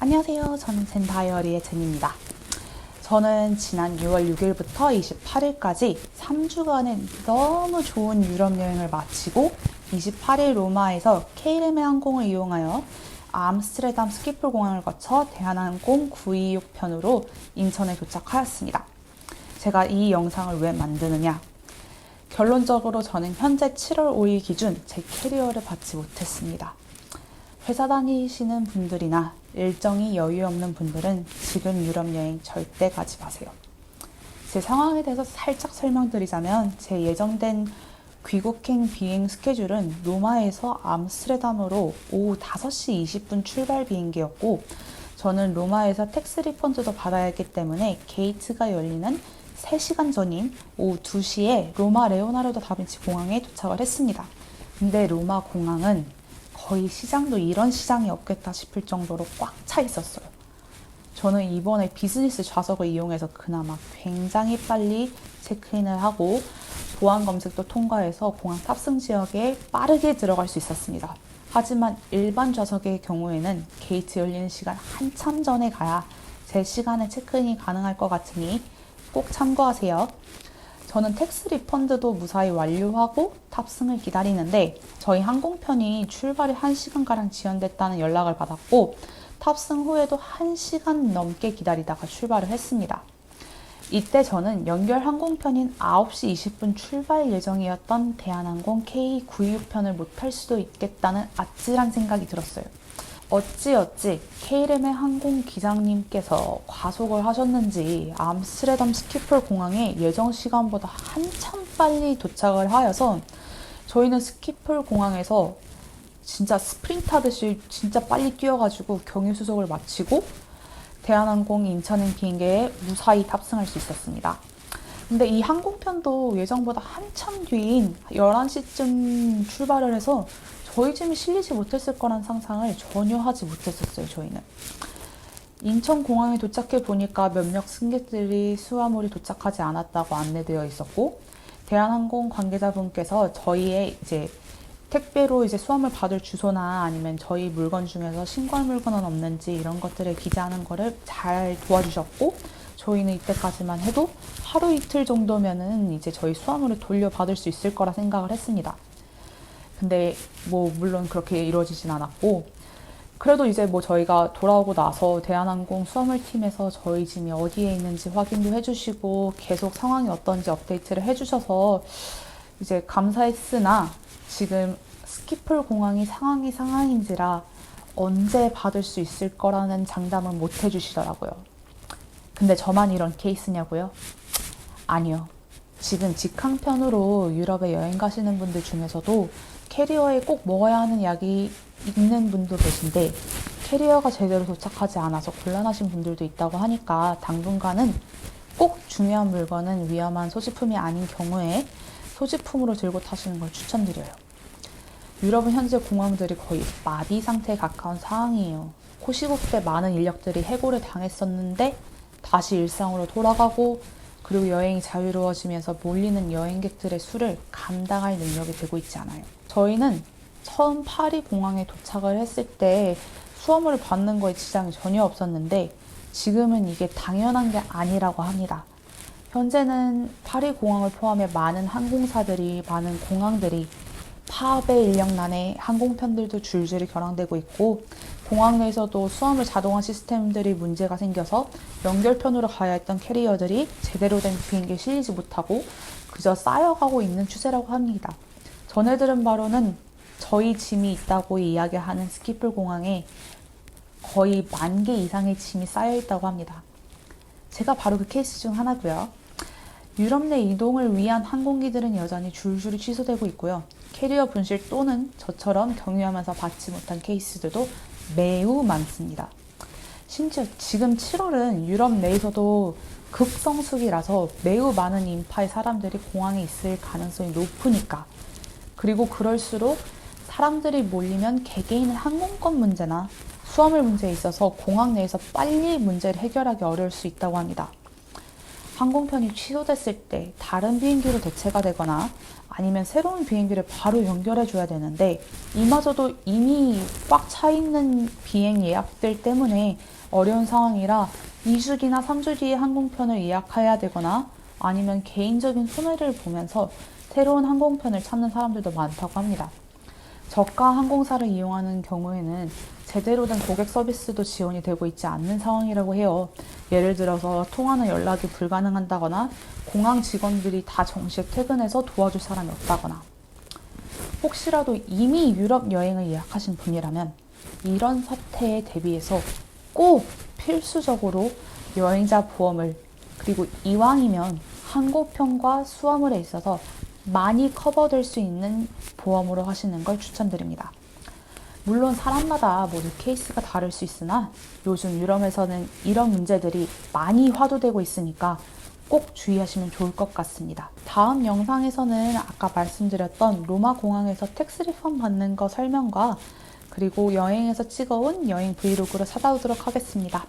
안녕하세요. 저는 젠 다이어리의 젠입니다. 저는 지난 6월 6일부터 28일까지 3주간의 너무 좋은 유럽 여행을 마치고 28일 로마에서 KLM 항공을 이용하여 암스테르담 스키폴 공항을 거쳐 대한항공 926 편으로 인천에 도착하였습니다. 제가 이 영상을 왜 만드느냐? 결론적으로 저는 현재 7월 5일 기준 제 캐리어를 받지 못했습니다. 회사 다니시는 분들이나 일정이 여유 없는 분들은 지금 유럽 여행 절대 가지 마세요. 제 상황에 대해서 살짝 설명드리자면 제 예정된 귀국행 비행 스케줄은 로마에서 암스테르담으로 오후 5시 20분 출발 비행기였고 저는 로마에서 텍스 리펀드도 받아야 했기 때문에 게이트가 열리는 3시간 전인 오후 2시에 로마 레오나르도 다빈치 공항에 도착을 했습니다. 근데 로마 공항은 거의 시장도 이런 시장이 없겠다 싶을 정도로 꽉 차 있었어요. 저는 이번에 비즈니스 좌석을 이용해서 그나마 굉장히 빨리 체크인을 하고 보안 검색도 통과해서 공항 탑승 지역에 빠르게 들어갈 수 있었습니다. 하지만 일반 좌석의 경우에는 게이트 열리는 시간 한참 전에 가야 제 시간에 체크인이 가능할 것 같으니 꼭 참고하세요. 저는 텍스 리펀드도 무사히 완료하고 탑승을 기다리는데 저희 항공편이 출발이 1시간가량 지연됐다는 연락을 받았고 탑승 후에도 1시간 넘게 기다리다가 출발을 했습니다. 이때 저는 연결 항공편인 9시 20분 출발 예정이었던 대한항공 K926편을 못 탈 수도 있겠다는 아찔한 생각이 들었어요. 어찌어찌 KLM의 항공 기장님께서 과속을 하셨는지 암스테르담 스키폴 공항에 예정 시간보다 한참 빨리 도착을 하여서 저희는 스키폴 공항에서 진짜 스프린트 하듯이 진짜 빨리 뛰어가지고 경유 수속을 마치고 대한항공 인천행 비행기에 무사히 탑승할 수 있었습니다. 근데 이 항공편도 예정보다 한참 뒤인 11시쯤 출발을 해서 저희 짐이 실리지 못했을 거란 상상을 전혀 하지 못했었어요, 저희는. 인천공항에 도착해 보니까 몇몇 승객들이 수화물이 도착하지 않았다고 안내되어 있었고, 대한항공 관계자분께서 저희의 이제 택배로 이제 수화물 받을 주소나 아니면 저희 물건 중에서 신고할 물건은 없는지 이런 것들을 기재하는 거를 잘 도와주셨고, 저희는 이때까지만 해도 하루 이틀 정도면은 이제 저희 수화물을 돌려받을 수 있을 거라 생각을 했습니다. 근데 물론 그렇게 이루어지진 않았고 그래도 이제 저희가 돌아오고 나서 대한항공 수화물팀에서 저희 짐이 어디에 있는지 확인도 해주시고 계속 상황이 어떤지 업데이트를 해주셔서 이제 감사했으나 지금 스키폴 공항이 상황인지라 언제 받을 수 있을 거라는 장담은 못 해주시더라고요. 근데 저만 이런 케이스냐고요? 아니요. 지금 직항편으로 유럽에 여행 가시는 분들 중에서도 캐리어에 꼭 먹어야 하는 약이 있는 분도 계신데 캐리어가 제대로 도착하지 않아서 곤란하신 분들도 있다고 하니까 당분간은 꼭 중요한 물건은 위험한 소지품이 아닌 경우에 소지품으로 들고 타시는 걸 추천드려요. 유럽은 현재 공항들이 거의 마비 상태에 가까운 상황이에요. 코시국 때 많은 인력들이 해고를 당했었는데 다시 일상으로 돌아가고 그리고 여행이 자유로워지면서 몰리는 여행객들의 수를 감당할 능력이 되고 있지 않아요. 저희는 처음 파리 공항에 도착을 했을 때 수화물을 받는 거에 지장이 전혀 없었는데 지금은 이게 당연한 게 아니라고 합니다. 현재는 파리 공항을 포함해 많은 항공사들이, 많은 공항들이 파업의 인력난에 항공편들도 줄줄이 결항되고 있고 공항 내에서도 수화물 자동화 시스템들이 문제가 생겨서 연결편으로 가야 했던 캐리어들이 제대로 된 비행기에 실리지 못하고 그저 쌓여가고 있는 추세라고 합니다. 전해 들은 바로는 저희 짐이 있다고 이야기하는 스키폴 공항에 거의 10,000개 이상의 짐이 쌓여 있다고 합니다. 제가 바로 그 케이스 중 하나고요. 유럽 내 이동을 위한 항공기들은 여전히 줄줄이 취소되고 있고요. 캐리어 분실 또는 저처럼 경유하면서 받지 못한 케이스들도 매우 많습니다. 심지어 지금 7월은 유럽 내에서도 극성수기라서 매우 많은 인파의 사람들이 공항에 있을 가능성이 높으니까 그리고 그럴수록 사람들이 몰리면 개개인의 항공권 문제나 수화물 문제에 있어서 공항 내에서 빨리 문제를 해결하기 어려울 수 있다고 합니다. 항공편이 취소됐을 때 다른 비행기로 대체가 되거나 아니면 새로운 비행기를 바로 연결해 줘야 되는데 이마저도 이미 꽉 차 있는 비행 예약들 때문에 어려운 상황이라 2주기나 3주 뒤에 항공편을 예약해야 되거나 아니면 개인적인 손해를 보면서 새로운 항공편을 찾는 사람들도 많다고 합니다. 저가 항공사를 이용하는 경우에는 제대로 된 고객 서비스도 지원이 되고 있지 않는 상황이라고 해요. 예를 들어서 통화나 연락이 불가능하다거나 공항 직원들이 다 정시에 퇴근해서 도와줄 사람이 없다거나 혹시라도 이미 유럽 여행을 예약하신 분이라면 이런 사태에 대비해서 꼭 필수적으로 여행자 보험을 그리고 이왕이면 항공편과 수화물에 있어서 많이 커버될 수 있는 보험으로 하시는 걸 추천드립니다. 물론 사람마다 모두 케이스가 다를 수 있으나 요즘 유럽에서는 이런 문제들이 많이 화두되고 있으니까 꼭 주의하시면 좋을 것 같습니다. 다음 영상에서는 아까 말씀드렸던 로마 공항에서 텍스 리펀 받는 거 설명과 그리고 여행에서 찍어온 여행 브이로그를 찾아오도록 하겠습니다.